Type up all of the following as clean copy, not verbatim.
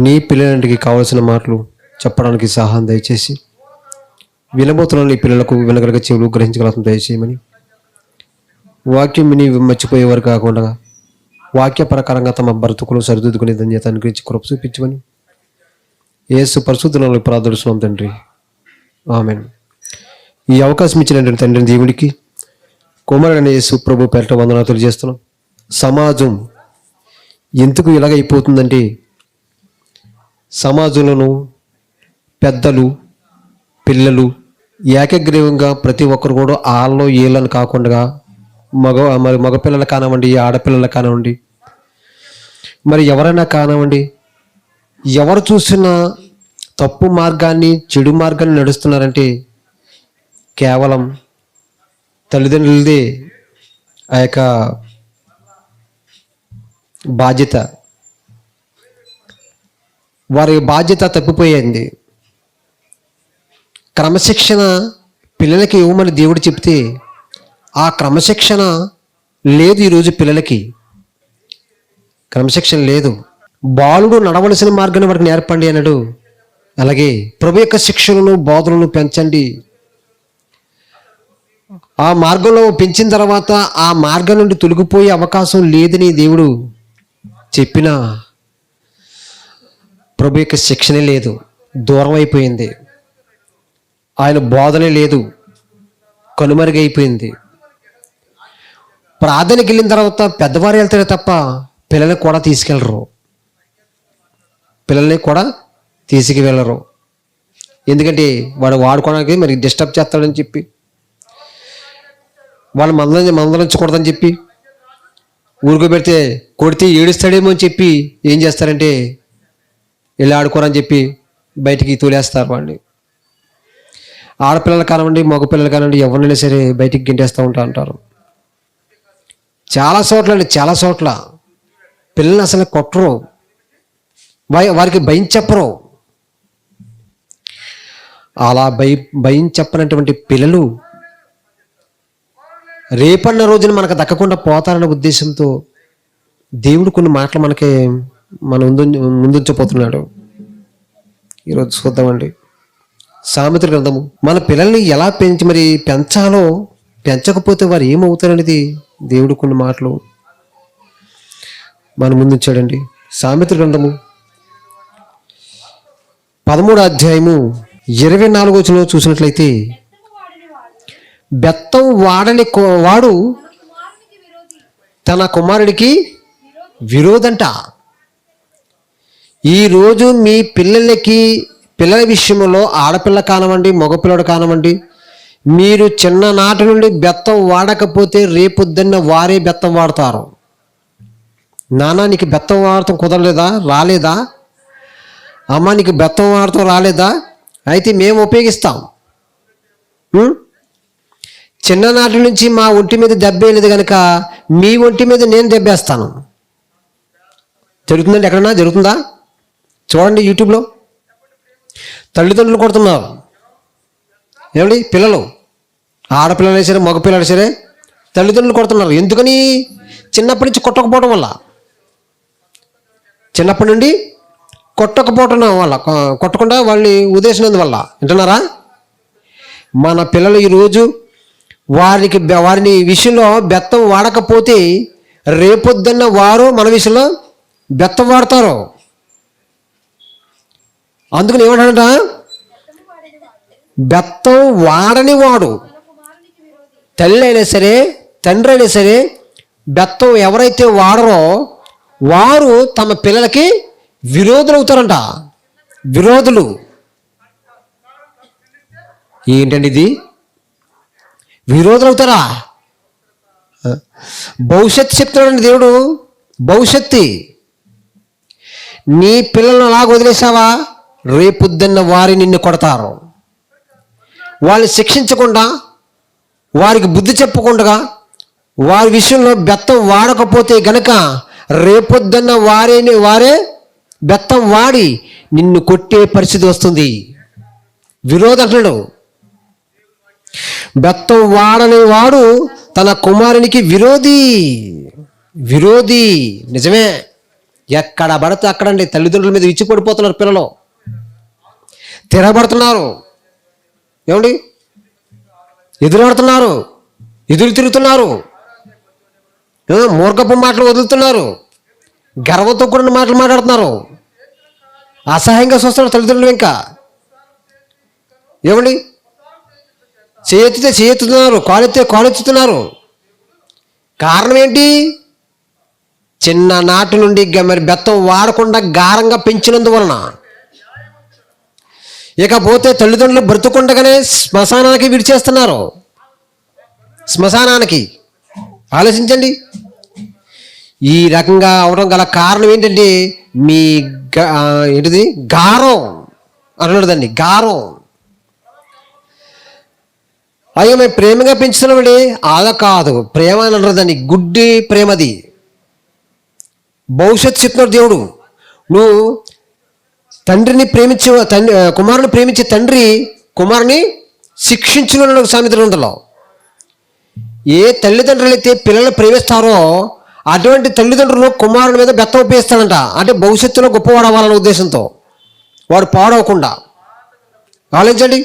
నీ పిల్లలంటికి కావలసిన మాటలు చెప్పడానికి సహాయం దయచేసి వినబోతున్న నీ పిల్లలకు వినగలిగే చెవులు గ్రహించగలగడం దయచేయమని, వాక్యం విని మర్చిపోయేవారు కాకుండా వాక్య ప్రకారంగా తమ బ్రతుకులు సరిదిద్దుకునే ధన్యత అనుగ్రహించి కృప చూపించమని యేసు పరిశుద్ధులను ప్రార్థిస్తున్నాం తండ్రి, ఆమేన్. ఈ అవకాశం ఇచ్చినటువంటి తండ్రి దేవుడికి, కుమారుడైన యేసు ప్రభు పేరిట వందనాలు తెలియజేస్తున్నాం. సమాజం ఎందుకు ఇలాగ అయిపోతుందంటే, సమాజంలోనూ పెద్దలు పిల్లలు ఏకగ్రీవంగా ప్రతి ఒక్కరు కూడా ఆళ్ళు వీళ్ళని కాకుండా మగపిల్లలు కానివ్వండి, ఆడపిల్లలు కానివ్వండి, మరి ఎవరైనా కానివ్వండి, ఎవరు చూసినా తప్పు మార్గాన్ని చెడు మార్గాన్ని నడుస్తున్నారంటే కేవలం తల్లిదండ్రులదే ఆ యొక్క బాధ్యత. వారి బాధ్యత తప్పిపోయింది. క్రమశిక్షణ పిల్లలకి ఇవ్వమని దేవుడు చెప్తే ఆ క్రమశిక్షణ లేదు. ఈరోజు పిల్లలకి క్రమశిక్షణ లేదు. బాలుడు నడవలసిన మార్గాన్ని వారికి నేర్పండి అన్నాడు. అలాగే ప్రభు యొక్క శిక్షలను బోధనలను పెంచండి. ఆ మార్గంలో పెంచిన తర్వాత ఆ మార్గం నుండి తొలగిపోయే అవకాశం లేదని దేవుడు చెప్పినా ప్రభు యొక్క శిక్షణే లేదు, దూరం అయిపోయింది. ఆయన బోధనే లేదు, కనుమరుగైపోయింది. ప్రార్థనకి వెళ్ళిన తర్వాత పెద్దవారు వెళ్తారే తప్ప పిల్లల్ని కూడా తీసుకెళ్ళరు. పిల్లల్ని కూడా తీసుకువెళ్ళరు. ఎందుకంటే వాడు వాడుకోవడానికి మరి డిస్టర్బ్ చేస్తాడని చెప్పి, వాళ్ళు మందలించకూడదని చెప్పి, ఊరుకోబెడితే కొడితే ఏడుస్తాడేమో అని చెప్పి ఏం చేస్తారంటే వెళ్ళి ఆడుకోరని చెప్పి బయటికి తోలేస్తారు వాడిని. ఆడపిల్లలు కానివ్వండి, మగపిల్లలు కానివ్వండి, ఎవరినైనా సరే బయటికి గింటేస్తూ అంటారు. చాలా చోట్ల పిల్లల్ని అసలు కొట్టరు, వారికి భయం చెప్పరు. అలా భయం చెప్పనటువంటి పిల్లలు రేపన్న రోజున మనకు దక్కకుండా పోతారన్న ఉద్దేశంతో దేవుడు కొన్ని మాటలు మన ముందుంచబోతున్నాడు. ఈరోజు చూద్దామండి. సామెతల గ్రంథము. మన పిల్లల్ని ఎలా పెంచాలో, పెంచకపోతే వారు ఏమవుతారనేది దేవుడు కొన్ని మాటలు మన ముందుంచాడండి. సామెతల గ్రంథము 13వ అధ్యాయము 24వ వచనంలో చూసినట్లయితే, బెత్తం వాడని వాడు తన కుమారుడికి విరోధంట. ఈరోజు మీ పిల్లల విషయంలో ఆడపిల్ల కానివ్వండి, మగపిల్లడు కానివ్వండి, మీరు చిన్ననాటి నుండి బెత్తం వాడకపోతే రేపొద్దున్న వారే బెత్తం వాడతారు. నాన్న నీకు బెత్తం వాడటం కుదరలేదా, రాలేదా? అమ్మ నీకు బెత్తం వాడటం రాలేదా? అయితే మేము ఉపయోగిస్తాం. చిన్ననాటి నుంచి మా ఒంటి మీద దెబ్బేయలేదు కనుక మీ ఒంటి మీద నేను దెబ్బేస్తాను. జరుగుతుందండి, ఎక్కడన్నా జరుగుతుందా? చూడండి యూట్యూబ్లో. తల్లిదండ్రులు కొడుతున్నారు ఏమండి, పిల్లలు ఆడపిల్లలు సరే మగపిల్లలు సరే తల్లిదండ్రులు కొడుతున్నారు. ఎందుకని? చిన్నప్పటి నుంచి కొట్టకపోవడం వల్ల, చిన్నప్పటి నుండి కొట్టకపోవడం వల్ల, కొట్టకుండా వాళ్ళని ఉద్దేశినందువల్ల. వింటున్నారా? మన పిల్లలు ఈరోజు వారిని విషయంలో బెత్తం వాడకపోతే రేపొద్దున్న వారు మన విషయంలో బెత్తం వాడతారు. అందుకని ఏమంటాడంట, బెత్తం వాడని వాడు, తల్లి అయినా సరే తండ్రి అయినా సరే, బెత్తం ఎవరైతే వాడరో వారు తమ పిల్లలకి విరోధులు అవుతారంట. విరోధులు. ఏంటండి ఇది? విరోధులు అవుతారా? భవిష్యత్తు చెప్తున్నాడండి దేవుడు. భవిష్యత్తు. నీ పిల్లలను అలాగ వదిలేసావా, రేపొద్దున్న వారి నిన్ను కొడతారు. వాళ్ళని శిక్షించకుండా, వారికి బుద్ధి చెప్పకుండా, వారి విషయంలో బెత్తం వాడకపోతే గనక రేపొద్దున్న వారే బెత్తం వాడి నిన్ను కొట్టే పరిస్థితి వస్తుంది. విరోధం అంటాడు. బెత్తం వాడని వాడు తన కుమారునికి విరోధి. నిజమే. ఎక్కడ పడితే అక్కడండి తల్లిదండ్రుల మీద ఇచ్చి పడిపోతున్నారు పిల్లలు, తిరగబడుతున్నారు, ఏమండి ఎదురాడుతున్నారు, ఎదురు తిరుగుతున్నారు, మూర్ఖపు మాటలు వదులుతున్నారు, గర్వంతో కూడిన మాటలు మాట్లాడుతున్నారు, అసహ్యంగా చూస్తున్నారు తల్లిదండ్రులు. ఇంకా ఏమండి చేయెత్తితే చేయెత్తుతున్నారు, కాలెత్తే కాలెత్తుతున్నారు. కారణం ఏంటి? చిన్ననాటి నుండి మరి బెత్తం వాడకుండా గారంగా పెంచినందువలన. ఇకపోతే తల్లిదండ్రులు బ్రతుకుండగానే శ్మశానానికి విడిచేస్తున్నారు. శ్మశానానికి ఆలోచించండి. ఈ రకంగా అవడం గల కారణం ఏంటంటే మీ ఏంటిది గారం అన్నదండి, గారం. అయ్యో మేము ప్రేమగా పెంచుతున్నామండి, అలా కాదు ప్రేమ అని అన్నదండి, గుడ్డి ప్రేమది. భవిష్యత్తు చెప్తున్నాడు దేవుడు. నువ్వు తండ్రిని ప్రేమించే కుమారుని ప్రేమించే తండ్రి కుమారుని శిక్షించుకున్న సామెత గ్రంథంలో. ఏ తల్లిదండ్రులు అయితే పిల్లల్ని ప్రేమిస్తారో అటువంటి తల్లిదండ్రులు కుమారుని మీద బెత్తం ఉపయోగిస్తాడంట. అంటే భవిష్యత్తులో గొప్పవాడు అవ్వాలనే ఉద్దేశంతో, వాడు పాడవకుండా. ఆలోచించండి.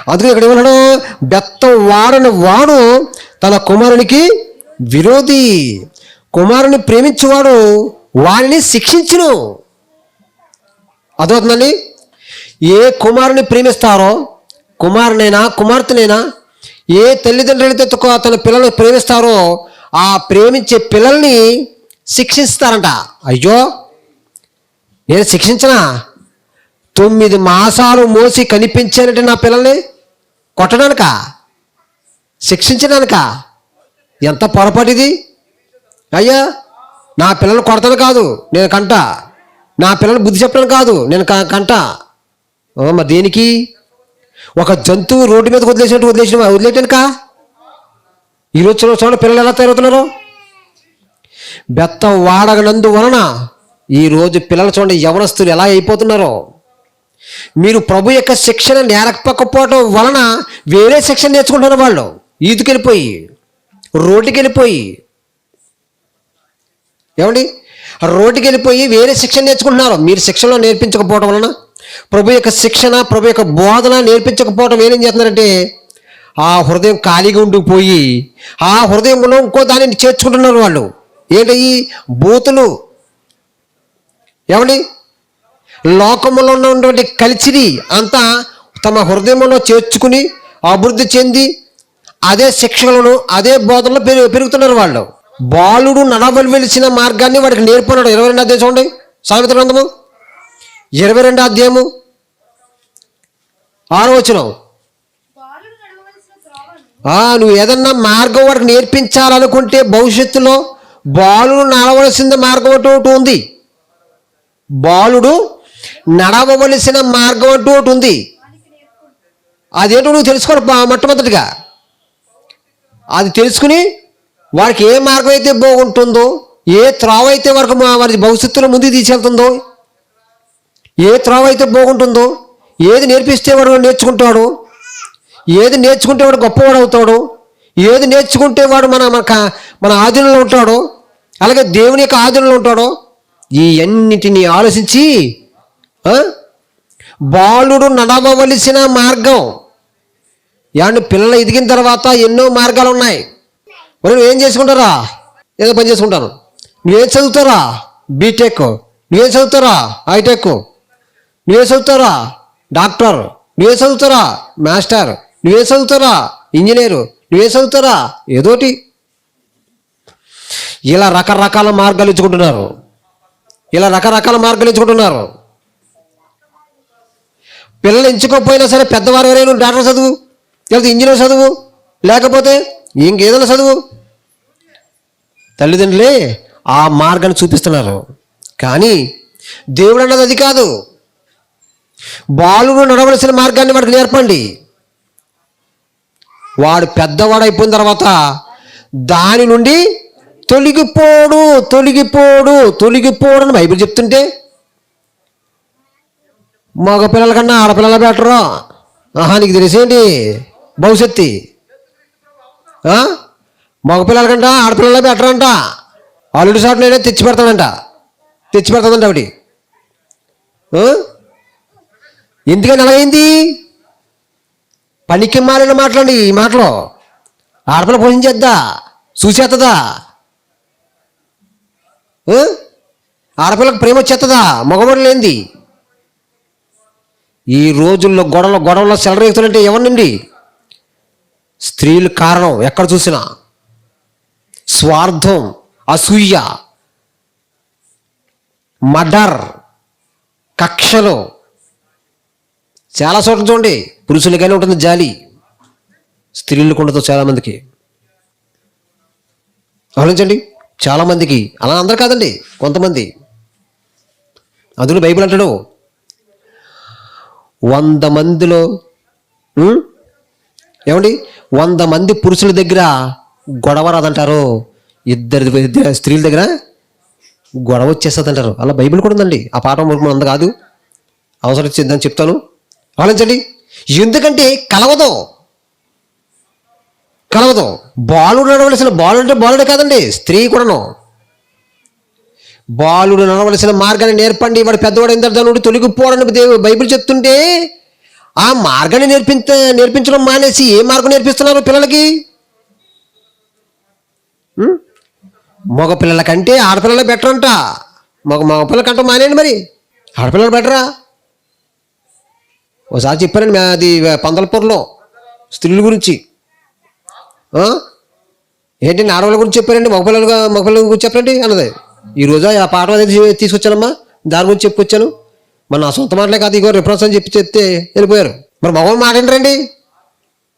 అందుకే ఇక్కడ ఏమన్నాడు? బెత్తం వాడని వాడు తన కుమారునికి విరోధి, కుమారుని ప్రేమించేవాడు వారిని శిక్షించును. అదవుతుందండి. ఏ కుమారుని ప్రేమిస్తారో, కుమారునైనా కుమార్తెనైనా, ఏ తల్లిదండ్రులైతే తన పిల్లల్ని ప్రేమిస్తారో ఆ ప్రేమించే పిల్లల్ని శిక్షిస్తారంట. అయ్యో నేను శిక్షించనా? 9 మాసాలు మోసి కనిపించానంటే నా పిల్లల్ని కొట్టడానిక, శిక్షించడానిక? ఎంత పొరపాటు ఇది! అయ్యా నా పిల్లల్ని కొడతాను కాదు నేను కంట, నా పిల్లల్ని బుద్ధి చెప్పడం కాదు నేను కంట. మరి దేనికి? ఒక జంతువు రోడ్డు మీద వదిలేయటానిక? ఈరోజు చూడండి పిల్లలు ఎలా తయారవుతున్నారు. బెత్తం వాడగనందు వలన ఈరోజు పిల్లలు చూడండి యవనస్తులు ఎలా అయిపోతున్నారో. మీరు ప్రభు యొక్క శిక్షణ నేర్పకపోవడం వలన వేరే శిక్షణ నేర్చుకుంటున్నారు వాళ్ళు. ఈదుకెళ్ళిపోయి రోడ్డుకి వెళ్ళిపోయి, ఏమండి రోడ్డుకి వెళ్ళిపోయి వేరే శిక్షణ నేర్చుకుంటున్నారు. మీరు శిక్షణలో నేర్పించకపోవడం వలన, ప్రభు యొక్క శిక్షణ ప్రభు యొక్క బోధన నేర్పించకపోవడం ఏం చేస్తున్నారంటే ఆ హృదయం ఖాళీగా ఉండిపోయి ఆ హృదయంలో ఇంకో దానిని చేర్చుకుంటున్నారు వాళ్ళు. ఏంటి? బూతులు. ఏమండి లోకంలో ఉన్నటువంటి కలిసిరి అంతా తమ హృదయంలో చేర్చుకుని అభివృద్ధి చెంది అదే శిక్షలను అదే బోధనలో పెరుగుతున్నారు వాళ్ళు. బాలుడు నడవలసిన మార్గాన్ని వాడికి నేర్పున్నాడు. 22 అధ్యాయం చూడండి, సామెతల గ్రంథము 22 అధ్యాయము 6వ వచనం. నువ్వు ఏదన్నా మార్గం వాడికి నేర్పించాలనుకుంటే భవిష్యత్తులో బాలుడు నడవలసిన మార్గం అంటూ ఒకటి ఉంది. బాలుడు నడవవలసిన మార్గం అంటూ ఒకటి ఉంది. అదేంటో నువ్వు తెలుసుకోవాలి మొట్టమొదటిగా. అది తెలుసుకుని వారికి ఏ మార్గం అయితే బాగుంటుందో, ఏ త్రోవ అయితే వారి భవిష్యత్తులో ముందుకు తీసుకెళ్తుందో, ఏ త్రోవ అయితే బాగుంటుందో, ఏది నేర్పిస్తే వాడు నేర్చుకుంటాడు, ఏది నేర్చుకుంటే వాడు గొప్పవాడు అవుతాడు, ఏది నేర్చుకుంటే వాడు మన ఆధీనంలో ఉంటాడో, అలాగే దేవుని యొక్క ఆధీనంలో ఉంటాడో, ఈ అన్నిటినీ ఆలోచించి బాలుడు నడవవలసిన మార్గం. ఏమంటే పిల్లలు ఎదిగిన తర్వాత ఎన్నో మార్గాలు ఉన్నాయి. మరి నువ్వేం చేసుకుంటారా? ఏదో పని చేసుకుంటాను. నువ్వేం చదువుతారా? బీటెక్. నువ్వేం చదువుతారా? హైటెక్. నువ్వేం చదువుతారా? డాక్టర్. నువ్వేం చదువుతారా? మాస్టర్. నువ్వేం చదువుతారా? ఇంజనీరు. నువ్వేం చదువుతారా? ఏదోటి. ఇలా రకరకాల మార్గాలు ఎంచుకుంటున్నారు. పిల్లలు ఎంచుకోకపోయినా సరే పెద్దవారు ఎవరైనా డాక్టర్ చదువు, లేకపోతే ఇంజనీర్ చదువు, లేకపోతే ఇంకేదైనా చదువు. తల్లిదండ్రులే ఆ మార్గాన్ని చూపిస్తున్నారు. కానీ దేవుడు అన్నది అది కాదు. బాలుడు నడవలసిన మార్గాన్ని వాడికి నేర్పండి. వాడు పెద్దవాడు అయిపోయిన తర్వాత దాని నుండి తొలగిపోడు అని బైబిల్ చెప్తుంటే మగ పిల్లల కన్నా ఆడపిల్లల బెటరు. నీకు తెలిసేంటి భవిష్యత్తు? మగ పిల్లల కంటే ఆడపిల్లల బెటర్ అంట. ఆల్రెడీ షాట్ నేనే తెచ్చి పెడతానంట. తెచ్చి పెడతాదండి ఆవిడ. ఎందుకని అలా అయింది? పనికి మాలిన మాటలండి ఈ మాటలో. ఆడపిల్ల భోజనం చేద్దా? చూసేస్తుందా? ఆడపిల్లకు ప్రేమ వచ్చేస్తుందా? మగవాడు లేనిది. ఈ రోజుల్లో గొడవలో సెలరేగుతుంటే ఎవరినండి? స్త్రీలు కారణం. ఎక్కడ చూసినా స్వార్థం, అసూయ, మర్డర్, కక్షలు. చాలా చోట్ల చూడండి, పురుషులకైనా ఉంటుంది జాలి, స్త్రీలకు ఉండదు చాలామందికి. ఆలోచించండి, చాలామందికి. అలా అందరు కాదండి, కొంతమంది. అందులో బైబిల్ అంటాడు 100 మందిలో ఏమండి 100 మంది పురుషుల దగ్గర గొడవ రాదంటారు, ఇద్దరు స్త్రీల దగ్గర గొడవ వచ్చేస్తుంది అంటారు. అలా బైబిల్ కూడా ఉందండి. ఆ పాఠం అంత కాదు, అవసరం వచ్చిందని చెప్తాను. ఆలోచించండి. ఎందుకంటే కలవదు. బాలుడు నడవలసిన, బాలుడు అంటే బాలుడే కాదండి, స్త్రీ కూడాను. బాలుడు నడవలసిన మార్గాన్ని నేర్పండి, వాడు పెద్దవాడు అయిన తర్వాత నుండి తొలగిపోవడానికి బైబిల్ చెప్తుంటే ఆ మార్గాన్ని నేర్పించడం మానేసి ఏ మార్గం నేర్పిస్తున్నారు పిల్లలకి? మగ పిల్లల కంటే ఆడపిల్లలే బెటర్ అంట. మగ పిల్లలకంటే మానేయండి, మరి ఆడపిల్లలు బెటరా? ఒకసారి చెప్పారండి, అది పందలపూర్లో స్త్రీల గురించి. ఏంటండి ఆడవాళ్ళ గురించి చెప్పారండి, మగపిల్లల గురించి చెప్పండి అన్నది. ఈరోజు ఆ పాఠం అనేది తీసుకొచ్చానమ్మా, దాని గురించి చెప్పుకొచ్చాను. మన నా సొంత మాటలే కాదు, ఇగో రిఫరెన్స్ అని చెప్తే వెళ్ళిపోయారు. మరి మగవాళ్ళు మాట ఏంటండి?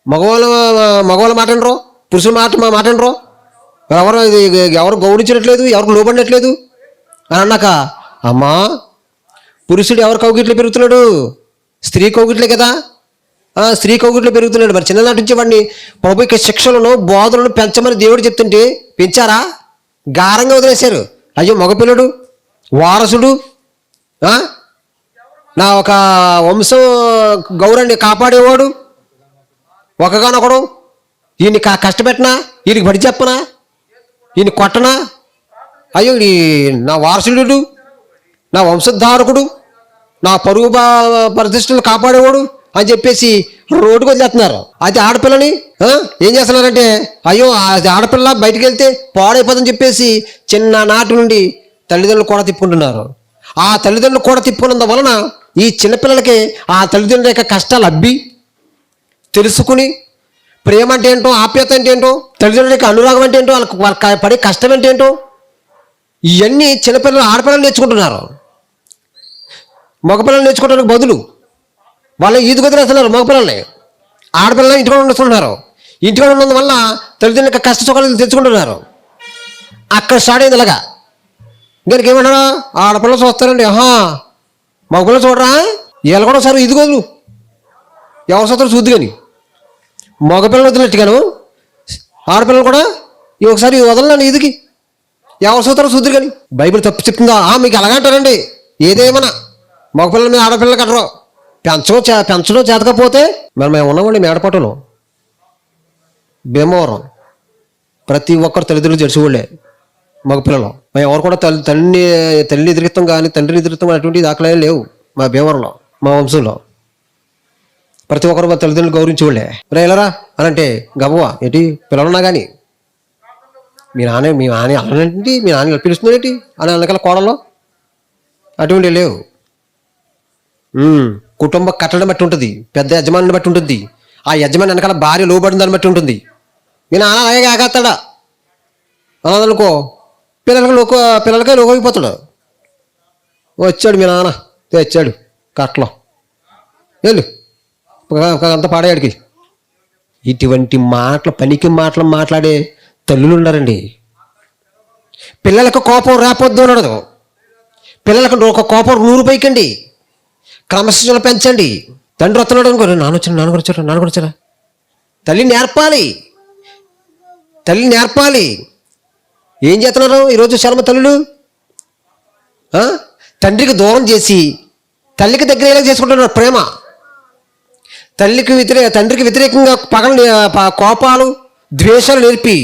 మగవాళ్ళ మాట ఏంట్రో, పురుషుల మాట ఏంట్రో? ఎవరు గౌరవించినట్లేదు, ఎవరికి లోబడినట్లేదు అని అన్నాక, అమ్మా పురుషుడు ఎవరు కౌగిట్లో పెరుగుతున్నాడు? స్త్రీ కౌగిట్లే కదా. స్త్రీ కౌగిట్లో పెరుగుతున్నాడు. మరి చిన్ననాటి నుంచి వాడిని ప్రభు శిక్షలను, బోధనలను పెంచమని దేవుడు చెప్తుంటే పెంచారా? గారంగా వదిలేశారు. అయ్యో మగపిల్లడు, వారసుడు, నా ఒక వంశం గౌరవాన్ని కాపాడేవాడు, ఒకగానొకడు, ఈయన్ని కష్టపెట్టనా, వీడికి బడి చెప్పనా, ఈయన కొట్టనా, అయ్యో నా వారసుడు, నా వంశధారకుడు, నా పరువు ప్రతిష్టలు కాపాడేవాడు అని చెప్పేసి రోడ్డుకు వదిలేస్తున్నారు. అయితే ఆడపిల్లని ఏం చేస్తున్నారంటే, అయ్యో ఆడపిల్ల బయటికి వెళ్తే పాడైపోదని చెప్పేసి చిన్ననాటి నుండి తల్లిదండ్రులు కూడా తిప్పుకుంటున్నారు. ఆ తల్లిదండ్రులు కూడా తిప్పుకున్నందు వలన ఈ చిన్నపిల్లలకి ఆ తల్లిదండ్రుల యొక్క కష్టాలు అబ్బి తెలుసుకుని ప్రేమ అంటే ఏంటో, ఆప్యాయత అంటే ఏంటో, తల్లిదండ్రుల యొక్క అనురాగం అంటే ఏంటో, వాళ్ళకి పడే కష్టం అంటే ఏంటో, ఇవన్నీ చిన్నపిల్లలు ఆడపిల్లలు నేర్చుకుంటున్నారు. మగపిల్లలు నేర్చుకోవడానికి బదులు వాళ్ళని ఈదు వదిలేస్తున్నారు. మగపిల్లల్ని, ఆడపిల్లల్ని ఇంటికి ఉండుతున్నారు. ఇంటికి ఉన్నందు వల్ల తల్లిదండ్రుల యొక్క కష్ట సుఖాలు తెచ్చుకుంటున్నారు. అక్కడ స్టార్ట్ అయింది ఇలాగా. దానికి ఏమన్నారా, ఆడపిల్లలు చూస్తారండి, మగపిల్లలు చూడరా, వీళ్ళు కూడా ఒకసారి ఇది వదులు, ఎవరి సొత్తరు చూద్దు. కానీ మగపిల్లలు వదిలినట్టుగాను ఆడపిల్లలు కూడా ఒకసారి వదలండి, ఇదికి ఎవరి సొత్తరు చూద్దురు. కానీ బైబిల్ తప్పు చెప్తుందా? మీకు ఎలాగంటారండి, ఏదేమన్నా మగపిల్లల మీద ఆడపిల్లలు కట్టరు. పెంచడం చేతకపోతే మేము ఉన్నామండి మేడపట్టులో, భీమవరం. ప్రతి ఒక్కరు తల్లిదండ్రులు జడిసివాళ్ళే మగపిల్లలు. మేము ఎవరు కూడా తల్లిని ఎదురుతాం కానీ తండ్రిని ఎదురుతాం అటువంటి దాఖలాలు లేవు మా భీమవరంలో. మా వంశంలో ప్రతి ఒక్కరు మా తల్లిదండ్రులు గౌరవించేవాళ్ళే. రే వెళ్ళరా అని అంటే గబవా ఏంటి పిల్లలున్నా కానీ మీ నాన్న అలాంటి మీ నాన్న పిలుస్తుంది ఏంటి అని వెనకాల కోడలో అటువంటి లేవు. కుటుంబ కట్టడం బట్టి ఉంటుంది, పెద్ద యజమానిని బట్టి ఉంటుంది, ఆ యజమాని వెనకాల భార్య లోబడిన దాన్ని బట్టి ఉంటుంది. మీ నాన్న అలాగే ఆగేస్తాడా అన్నదనుకో, పిల్లలకే లోకైపోతాడు. వచ్చాడు మీ నాన్న, తెచ్చాడు కట్టలో, వెళ్ళు అంత పాడేయాడికి. ఇటువంటి పనికి మాటలు మాట్లాడే తల్లులు ఉన్నారండి. పిల్లలకు కోపం రేపొద్దు ఉండదు. పిల్లలకు ఒక కోపం 100 పైకండి. క్రమశిక్షణలు పెంచండి. తండ్రి వస్తున్నాడు అనుకో, నాన్న వచ్చారా. తల్లి నేర్పాలి. ఏం చేస్తున్నారు ఈరోజు చాలా తల్లులు? తండ్రికి దూరం చేసి తల్లికి దగ్గర ఎలా చేసుకుంటున్నారు ప్రేమ. తండ్రికి వ్యతిరేకంగా కోపాలు, ద్వేషాలు నేర్పి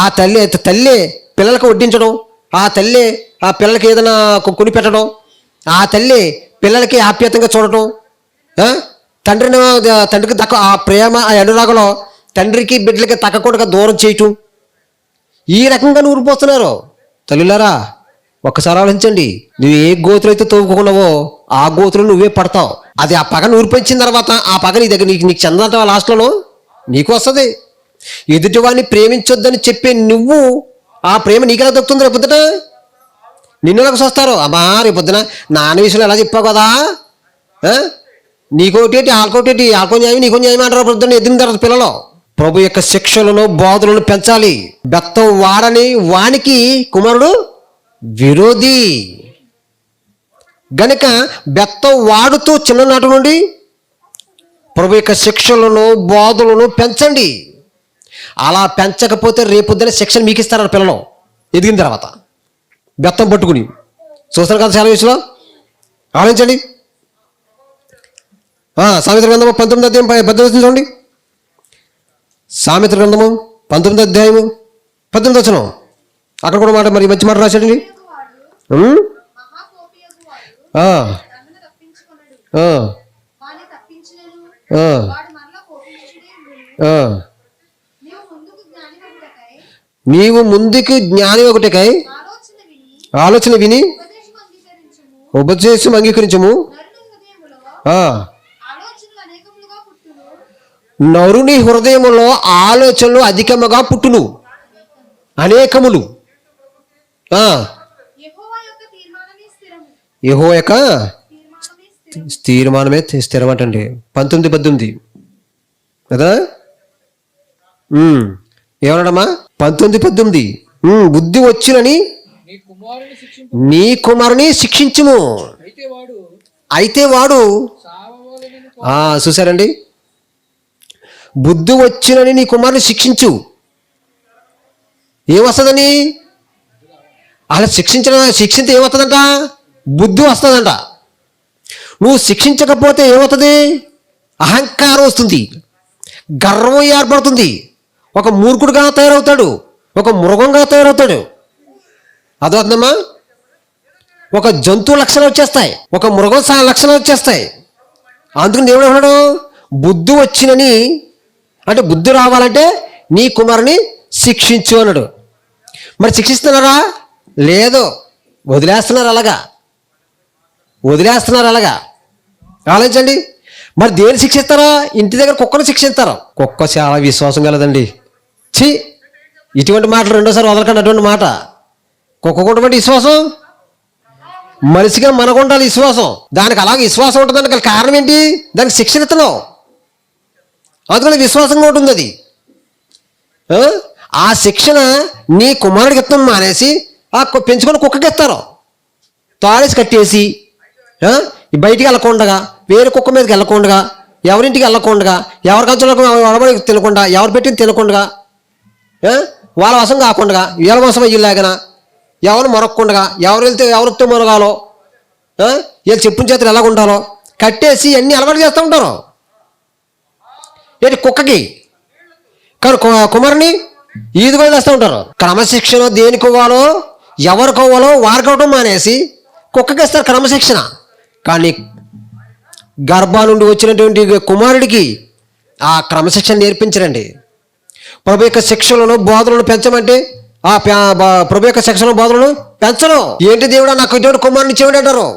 ఆ తల్లి పిల్లలకు వడ్డించడం, ఆ తల్లి ఆ పిల్లలకి ఏదైనా కొని పెట్టడం, ఆ తల్లి పిల్లలకి ఆప్యాయంగా చూడటం, తండ్రికి దక్క ఆ ప్రేమ ఆ అనురాగంలో తండ్రికి బిడ్డలకి తగ్గకుండా దూరం చేయటం, ఈ రకంగా నూరిపోతున్నారు. తల్లులారా, ఒక్కసారి ఆలోచించండి. నువ్వు ఏ గోతులు అయితే తవ్వుకున్నావో ఆ గోతులు నువ్వే పడతావు. అది ఆ పగ నూరిపించిన తర్వాత ఆ పగ నీ దగ్గర నీకు చెందట లాస్ట్లోనూ నీకు వస్తుంది. ఎదుటివాడిని ప్రేమించొద్దని చెప్పే నువ్వు ఆ ప్రేమ నీకెలా దొరుకుతుంది? రేపొద్దున నిన్ను ఎలా చూస్తారు? అమ్మా రేపొద్దున నాన్న విషయంలో ఎలా చెప్పావు కదా, నీకోటేటి ఆల్కోటేటి, ఆల్కో న్యాయం నీకో న్యాయం అంటారు పొద్దున్న ఎదిగిన తర్వాత పిల్లలు. ప్రభు యొక్క శిక్షలను బోధలను పెంచాలి. బెత్తం వాడని వానికి కుమారుడు విరోధి గనుక బెత్తం వాడుతూ చిన్ననాటి నుండి ప్రభు యొక్క శిక్షలను బోధలను పెంచండి. అలా పెంచకపోతే రేపొద్దున శిక్షణ మీకు ఇస్తారు పిల్లలు ఎదిగిన తర్వాత. బెత్తం పట్టుకుని చూస్తారు కదా చాలా విషయంలో. ఆలోచించండి. సామెతల గ్రంథము 19వ అధ్యాయం 18 చూడండి. సామెతల గ్రంథము 19వ అధ్యాయము 18 వచనం. అక్కడ కూడా మాట మరి మంచి మాట రాశాడండి. నీవు ముందుకు జ్ఞాని ఒకటికై ఆలోచన విని ఉపదేశం అంగీకరించము. నరుని హృదయములో ఆలోచనలు అధికముగా పుట్టును, అనేకములు. యెహోవా యొక్క తీర్మానమే స్థిరమటండి. 19:18 కదా. ఏమన్నాడమ్మా? 19:18 బుద్ధి వచ్చినని నీ కుమారుని శిక్షించుము, అయితే వాడు చూసారండి, బుద్ధి వచ్చినని నీ కుమారుని శిక్షించు. ఏమొస్తుందని? అలా శిక్షించితే ఏమవుతుందంట? బుద్ధి వస్తుందంట. నువ్వు శిక్షించకపోతే ఏమవుతుంది? అహంకారం వస్తుంది, గర్వం ఏర్పడుతుంది, ఒక మూర్ఖుడుగా తయారవుతాడు, ఒక మృగంగా తయారవుతాడు. అదవుతుందమ్మా? ఒక జంతువు లక్షణాలు వచ్చేస్తాయి, ఒక మృగం లక్షణాలు వచ్చేస్తాయి. అందుకని దేవుడు ఏమన్నాడు? బుద్ధి వచ్చినని, అంటే బుద్ధి రావాలంటే నీ కుమారుని శిక్షించు అన్నాడు. మరి శిక్షిస్తున్నారా? లేదు, వదిలేస్తున్నారు అలాగా. ఆలోచించండి. మరి దేని శిక్షిస్తారా? ఇంటి దగ్గర కుక్కను శిక్షిస్తారు. కుక్క చాలా విశ్వాసం కలదండి. ఇటువంటి మాటలు రెండోసారి వదలకండి. అటువంటి మాట కుక్క కూడా విశ్వాసం, మనిషిగా మనకు ఉండాలి విశ్వాసం. దానికి అలాగే విశ్వాసం ఉంటుంది. దానికి కారణం ఏంటి? దానికి శిక్షణ ఇస్తున్నావు, అందుకని విశ్వాసంగా ఉంటుంది అది. ఆ శిక్షణ నీ కుమారుడికి ఇస్తాం మానేసి ఆ పెంచుకొని కుక్కకి ఇస్తారు. తాళేసి కట్టేసి బయటికి వెళ్ళకుండా, వేరే కుక్క మీదకి వెళ్ళకుండా, ఎవరింటికి వెళ్ళకుండా, ఎవరి కంచులకు వడబడి తినకుండా, ఎవరు పెట్టింది తినకుండా, వాళ్ళ వశం కాకుండా వీళ్ళ వశం అయ్యేలాగన, ఎవరు మొరగకుండా, ఎవరితో మొరగాలో, వీళ్ళు చెప్పిన చేతులు ఎలాగ ఉండాలో కట్టేసి అన్నీ అలవాటు చేస్తూ ఉంటారు. ఏంటి కుక్కకి? కానీ కుమారుని ఈది కూడా చేస్తూ ఉంటారు. క్రమశిక్షణ దేనికి ఇవ్వాలో ఎవరికి ఇవ్వాలో వారికి ఇవ్వడం మానేసి కుక్కకి ఇస్తారు క్రమశిక్షణ. కానీ గర్భా నుండి వచ్చినటువంటి కుమారుడికి ఆ క్రమశిక్షణ నేర్పించరండి. ప్రభు యొక్క శిక్షలను బోధనలను పెంచమంటే ఆ ప్రభు యొక్క శిక్షణ బోధనలను పెంచరు. ఏంటి దేవుడా నాకు ఇటువంటి కుమారుని ఇచ్చేవాడు అంటారు.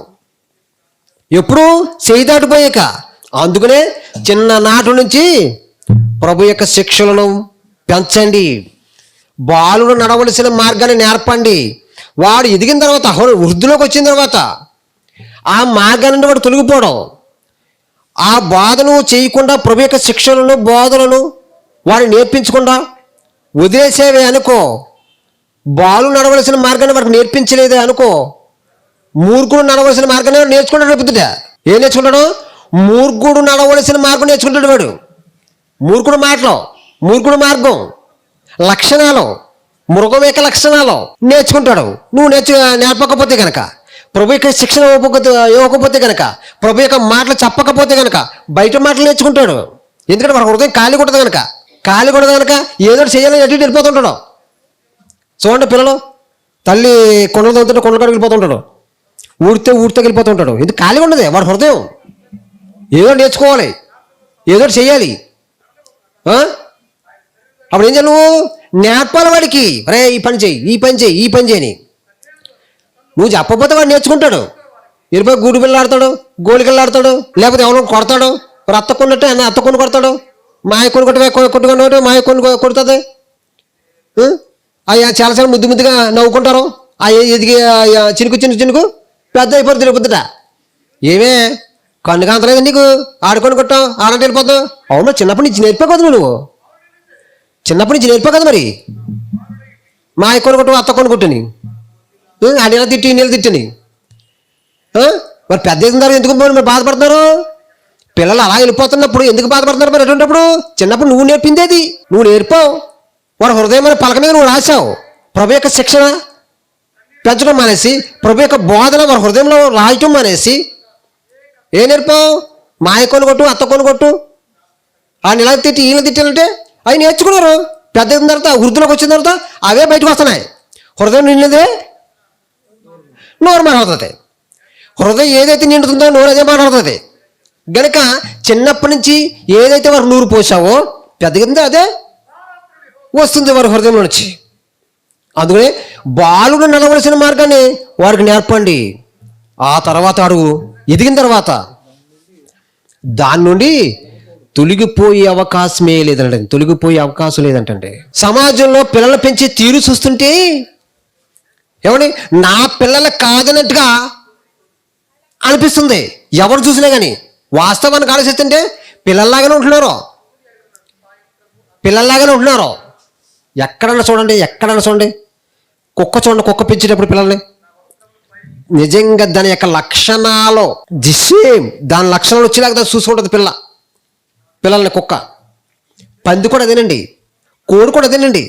ఎప్పుడు చేయి దాటిపోయాక. అందుకనే చిన్ననాటి నుంచి ప్రభు యొక్క శిక్షలను పెంచండి. బాలుడు నడవలసిన మార్గాన్ని నేర్పండి. వాడు ఎదిగిన తర్వాత వృద్ధిలోకి వచ్చిన తర్వాత ఆ మార్గాన్ని నుండి వాడు తొలగిపోవడం, ఆ బాధను చేయకుండా ప్రభు యొక్క శిక్షలను బోధనలను వాడు నేర్పించకుండా వదిలేసేవే అనుకో, బాలు నడవలసిన మార్గాన్ని వాడికి నేర్పించలేదే అనుకో, మూర్ఖుడు నడవలసిన మార్గాన్ని నేర్చుకుంటాడు. రేపుతుంటే ఏం నేర్చుకుంటాడు? మూర్ఖుడు నడవలసిన మార్గం నేర్చుకుంటాడు వాడు. మూర్ఖుడు మాటలు, మూర్ఖుడు మార్గం, లక్షణాలు, మృగం యొక్క లక్షణాలు నేర్చుకుంటాడు. నువ్వు నేర్పకపోతే కనుక, ప్రభు యొక్క శిక్షణ ఇవ్వకపోతే కనుక, ప్రభు యొక్క మాటలు చెప్పకపోతే కనుక బయట మాటలు నేర్చుకుంటాడు. ఎందుకంటే మన హృదయం ఖాళీ కొట్టదు కనుక ఏదో చేయాలని అటు వెళ్ళిపోతుంటాడు. చూడండి పిల్లలు, తల్లి కొండలు తవ్వుతుంటే కొండల కాడికి వెళ్ళిపోతుంటాడు, ఊడితే వెళ్ళిపోతుంటాడు. ఎందుకు ఖాళీగా ఉండదు వాడి హృదయం. ఏదో నేర్చుకోవాలి, ఏదో చేయాలి. అప్పుడు ఏం చేయాలి నువ్వు? నేర్పాలి వాడికి. అరే ఈ పని చేయి, ఈ పని చేయి, ఈ పని చేయని. నువ్వు చెప్పకపోతే వాడు నేర్చుకుంటాడు. వెళ్ళిపోయి గూడు పిల్లలు ఆడతాడు, గోళికలు ఆడతాడు, లేకపోతే ఎవరో కొడతాడు. అత్త కొన్నట్టే అత్త కొన్ని కొడతాడు, మాయ కొన్ని కొట్టుకున్నట్టు మాయ కొన్ని కొడుతుంది. అవి చాలా ముద్దుగా నవ్వుకుంటారు. ఎదిగి చినుకు పెద్ద అయిపోతుంది బుద్ధట. ఏమే కన్ను కాంతలేదు నీకు, ఆడుకొని కొట్టావు, ఆడంటే వెళ్ళిపోతావు. అవును, చిన్నప్పటి నుంచి నేర్పే కదా నువ్వు, చిన్నప్పటి నుంచి నేర్పే కదా మరి. మాయ కొన్ని కొట్టు, అత్త కొన్ని కొట్టని, ఆ నెల తిట్టి ఈ నెల తిట్టని. మరి పెద్ద తర్వాత ఎందుకు మరి బాధపడుతున్నారు? పిల్లలు అలా వెళ్ళిపోతున్నప్పుడు ఎందుకు బాధపడుతున్నారు మరి? అటువంటిప్పుడు చిన్నప్పుడు నువ్వు నేర్పిందేది, నువ్వు నేర్పావు. వాడు హృదయమైన పలక మీద నువ్వు రాశావు. ప్రభు యొక్క శిక్షణ పెంచడం మానేసి, ప్రభు యొక్క బోధన వారి హృదయంలో రాయటం మానేసి ఏం నేర్పావు? మాయ కొని కొట్టు, అత్త కొని కొట్టు, ఆ నెల తిట్టి ఈయన తిట్టాలంటే అవి నేర్చుకున్నారు. పెద్ద అయిన తర్వాత వృద్ధిలోకి వచ్చిన తర్వాత అవే బయటకు వస్తున్నాయి. హృదయం నిండిదే నోరు మాట్లాడుతుంది. హృదయం ఏదైతే నిండుతుందో నోరు అదే మాట్లాడుతుంది. గనుక చిన్నప్పటి నుంచి ఏదైతే వారు నూరు పోసావో పెద్దగా అదే వస్తుంది వారి హృదయంలో నుంచి. అందుకనే బాలుడు నడవలసిన మార్గాన్ని వారికి నేర్పండి. ఆ తర్వాత అడుగు ఎదిగిన తర్వాత దాని నుండి తొలగిపోయే అవకాశమే లేదంటే, తొలగిపోయే అవకాశం లేదంటే. సమాజంలో పిల్లలు పెంచే తీరు చూస్తుంటే ఏమండి, నా పిల్లలు కాదన్నట్టుగా అనిపిస్తుంది. ఎవరు చూసినా కానీ వాస్తవానికి ఆలోచిస్తుంటే పిల్లల్లాగానే ఉంటున్నారు. ఎక్కడన్నా చూడండి, కుక్క చూడండి, కుక్క పెంచేటప్పుడు పిల్లల్ని నిజంగా దాని యొక్క లక్షణాలు సేమ్ దాని లక్షణాలు వచ్చేలాగా దాన్ని చూసుకుంటుంది పిల్లల్ని. కుక్క, పంది కూడా అదేనండి, కోడి కూడా అదేనండి.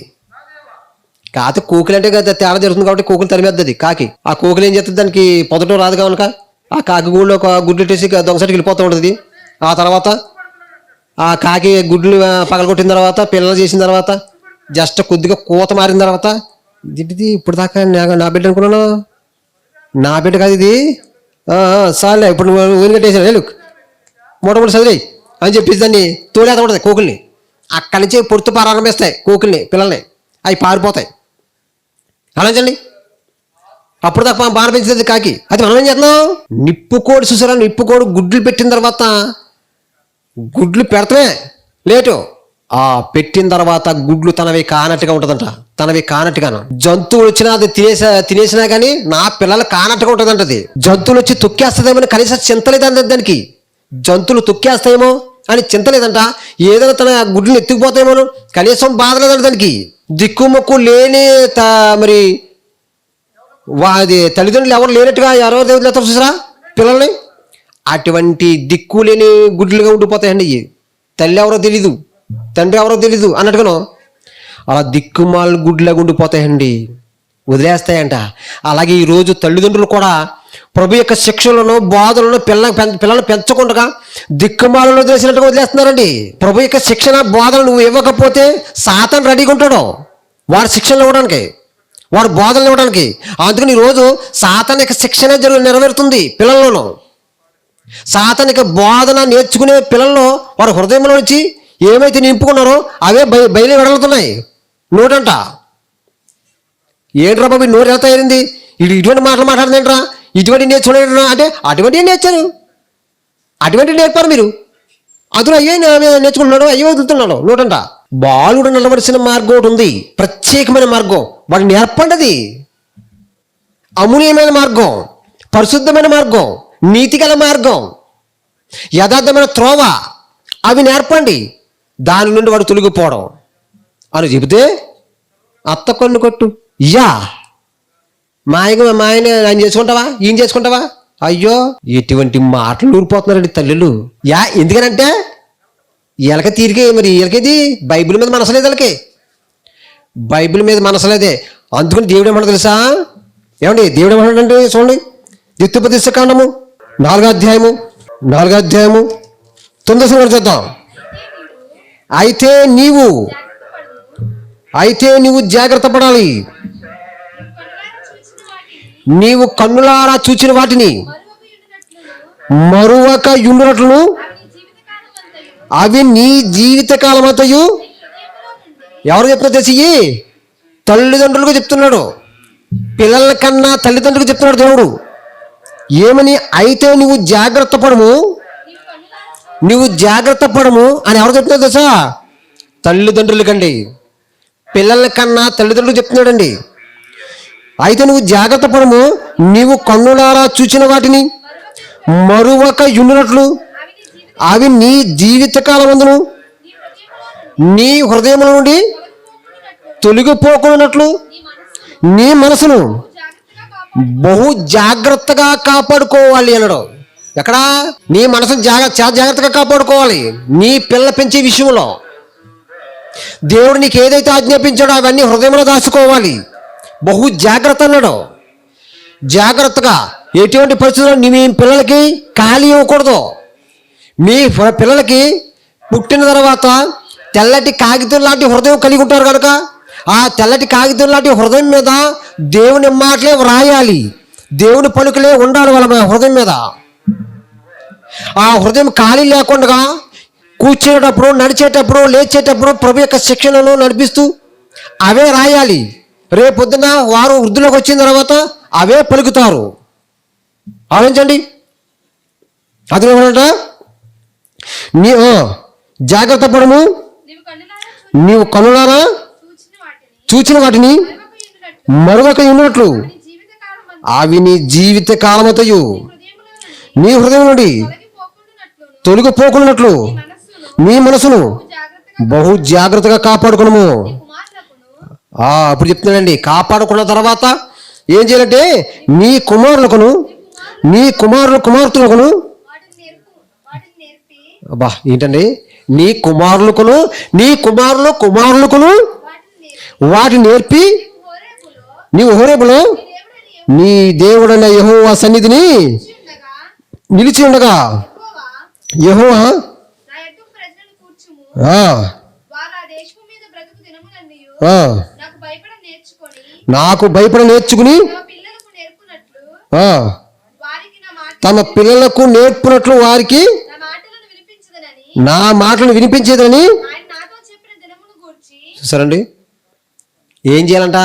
కాకపోతే కోకిలు అంటే కదా తేడా జరుగుతుంది కాబట్టి కోకిలు తరిమేద్దది కాకి. ఆ కోకిలు ఏం చేస్తుంది, దానికి పొదటం రాదు కనుక ఆ కాకి గూళ్ళో ఒక గుడ్లు పెట్టేసి దొంగసటికి వెళ్ళిపోతూ ఉంటుంది. ఆ తర్వాత ఆ కాకి గుడ్లు పగలగొట్టిన తర్వాత పిల్లలు చేసిన తర్వాత జస్ట్ కొద్దిగా కూత మారిన తర్వాత ఇది ఇప్పుడు దాకా నా బిడ్డ అనుకున్నాను, నా బిడ్డ కాదు ఇది, సార్లే ఇప్పుడు ఊరి కట్టేసాను వెళ్ళు మూటమూడు చదివాయి అని చెప్పేసి దాన్ని తోలేత ఉంటుంది కోకుల్ని. అక్కడి నుంచి పొడుతు ప్రారంభిస్తాయి కోకుల్ని, పిల్లల్ని. అవి పారిపోతాయి. అలాంచండి. అప్పుడు దాకా బాగా పెంచుతుంది కాకి. అది మనం ఏం చేస్తున్నాం? నిప్పుకోడి చూసారా, నిప్పుకోడి గుడ్లు పెట్టిన తర్వాత గుడ్లు పెడతామే లేటు, ఆ పెట్టిన తర్వాత గుడ్లు తనవి కానట్టుగా ఉంటుందంట. తనవి కానట్టుగాను జంతువులు వచ్చినా అది తినేసినా కానీ నా పిల్లలు కానట్టుగా ఉంటుందంట. అది జంతువులు వచ్చి తొక్కేస్తుందేమో కనీసం చింతలేదంట దానికి. జంతువులు తొక్కేస్తాయేమో అని చింతలేదంట. ఏదైనా తన గుడ్లు ఎత్తుకుపోతాయేమో కనీసం బాధ లేదంట దానికి. దిక్కుమొక్కు లేని మరి అది తల్లిదండ్రులు ఎవరు లేనట్టుగా ఎవరో దేవుడు లేస్తారు చూసారా పిల్లల్ని. అటువంటి దిక్కు లేని గుడ్లుగా ఉండిపోతాయండి. తల్లి ఎవరో తెలీదు, తండ్రి ఎవరో తెలీదు అన్నట్టుగాను అలా దిక్కుమాల గుడ్లుగా ఉండిపోతాయండి, వదిలేస్తాయంట. అలాగే ఈరోజు తల్లిదండ్రులు కూడా ప్రభు యొక్క శిక్షలను బోధనలను పిల్లలను పెంచకుండా దిక్కుమాలను వదిలేసినట్టుగా వదిలేస్తున్నారండి. ప్రభు యొక్క శిక్షణ బోధనలు నువ్వు ఇవ్వకపోతే సాతాను రెడీగా ఉంటాడు వాడు శిక్షణలు ఇవ్వడానికి, వాడు బోధనలు ఇవ్వడానికి. అందుకని ఈరోజు సాతానిక శిక్షణ నెరవేరుతుంది పిల్లల్లోనూ. సాతానిక బోధన నేర్చుకునే పిల్లల్లో వారి హృదయంలో నుంచి ఏమైతే నింపుకున్నారో అవే బయలు వెడలుతున్నాయి నోటంట. ఏంట్రా బాబు నోరు ఎలా తయారైంది, ఇటువంటి మాటలు మాట్లాడుతుందేంట్రా, ఇటువంటి నేర్చుకునే అంటే అటువంటి నేర్చారు, అటువంటి నేర్పారు మీరు. అందులో అయ్యే నేర్చుకుంటున్నాడు, అయ్యే వదులుతున్నాడు నోటంట. బాలుడు నడవలసిన మార్గం ఒకటి ఉంది, ప్రత్యేకమైన మార్గం. వాడు నేర్పండి. అది అమూల్యమైన మార్గం, పరిశుద్ధమైన మార్గం, నీతిగల మార్గం, యథార్థమైన త్రోవ, అవి నేర్పండి. దాని నుండి వాడు తొలగిపోవడం అని చెబితే అత్త కొన్ను కొట్టు, యా మాయన ఆయన చేసుకుంటావా, ఈయన చేసుకుంటావా, అయ్యో ఎటువంటి మాటలు ఊరిపోతున్నారండి తల్లులు. ఎందుకనంటే వీళ్ళకి తీరికే మరి వీళ్ళకేది బైబిల్ మీద మనసలేదు, వీళ్ళకి బైబిల్ మీద మనసలేదే. అందుకని దేవుడు ఏమన్నా తెలుసా ఏమండి, దేవుడు ఏమన్నాడంటే చూడండి, ద్వితీయోపదేశ కాండము 4వ అధ్యాయము 9వ చూద్దాం. అయితే నీవు జాగ్రత్త పడాలి, నీవు కన్నులారా చూచిన వాటిని మరువక యుండునట్లు అవి నీ జీవితకాలం అంతయు ఎవరు చెప్తున్నా తెలిసి తల్లిదండ్రులకు చెప్తున్నాడు. పిల్లల కన్నా తల్లిదండ్రులకు చెప్తున్నాడు దేవుడు. ఏమని? అయితే నువ్వు జాగ్రత్త పడము, నువ్వు జాగ్రత్త పడము అని ఎవరు చెప్తున్నారు తెలుసా? తల్లిదండ్రులకండి. పిల్లల కన్నా తల్లిదండ్రులకు చెప్తున్నాడండి. అయితే నువ్వు జాగ్రత్త పడము, నీవు కన్నులారా చూచిన వాటిని మరువక యుండునట్లు అవి నీ జీవితకాలం అందును నీ హృదయం నుండి తొలగిపోకున్నట్లు నీ మనసును బహు జాగ్రత్తగా కాపాడుకోవాలి అన్నాడు. ఎక్కడ? నీ మనసును చాలా జాగ్రత్తగా కాపాడుకోవాలి. నీ పిల్ల పెంచే విషయంలో దేవుడు నీకు ఏదైతే ఆజ్ఞాపించాడో అవన్నీ హృదయంలో దాచుకోవాలి. బహు జాగ్రత్త అన్నాడు. జాగ్రత్తగా ఎటువంటి పరిస్థితుల్లో మీ పిల్లలకి ఖాళీ ఇవ్వకూడదు. మీ పిల్లలకి పుట్టిన తర్వాత తెల్లటి కాగితం లాంటి హృదయం కలిగి ఉంటారు కనుక ఆ తెల్లటి కాగితం లాంటి హృదయం మీద దేవుని మాటలే వ్రాయాలి, దేవుని పలుకులే ఉండాలి వాళ్ళ హృదయం మీద. ఆ హృదయం ఖాళీ లేకుండా కూర్చునేటప్పుడు, నడిచేటప్పుడు, లేచేటప్పుడు ప్రభు యొక్క శిక్షణను నడిపిస్తూ అవే రాయాలి. రేపొద్దున వారు వృద్ధిలోకి వచ్చిన తర్వాత అవే పలుకుతారు. ఆలోచించండి. అది ఏమంట? నీ జాగ్రత్త పడము, నీవు కనులారా చూచిన వాటిని మరొక ఉన్నట్లు అవి నీ జీవిత కాలమతయు నీ హృదయం నుండి తొలగిపోకున్నట్లు నీ మనసును బహు జాగ్రత్తగా కాపాడుకున్నాము. అప్పుడు చెప్తున్నాడండి, కాపాడుకున్న తర్వాత ఏం చేయాలంటే నీ కుమారులకును నీ కుమార్తెలకును అబ్బా ఏంటండి, నీ కుమారులకును వాటిని నేర్పి నీవు హోరేబులో నీ దేవుడైన యెహోవా సన్నిధిని నిలిచి ఉండగా యెహోవా నాకు భయపడ నేర్చుకుని తమ పిల్లలకు నేర్పునట్లు వారికి నా మాటలను వినిపించేదని. చూసారండి, ఏం చేయాలంట?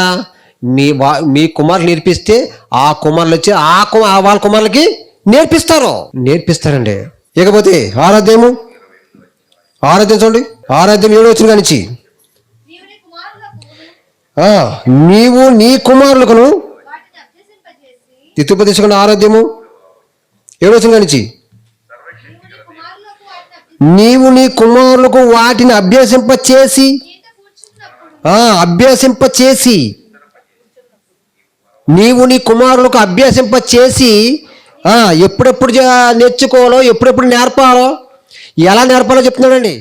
మీ కుమారులు నేర్పిస్తే ఆ కుమారులు వచ్చి వాళ్ళ కుమారులకి నేర్పిస్తారండి. ఇకపోతే ఆరాధ్యం చూడండి, ఆరాధ్యం 7వ వచనం కానించి నీవు నీ కుమారులకును తిత్తుపదేశకుని ఆరాధ్యము 7వ వచనం కానించి నీవు నీ కుమారులకు వాటిని అభ్యసింప చేసి నీవు నీ కుమారులకు అభ్యసింప చేసి ఎప్పుడెప్పుడు నేర్చుకోవాలో, ఎప్పుడెప్పుడు నేర్పాలో, ఎలా నేర్పాలో చెప్తున్నాడండి.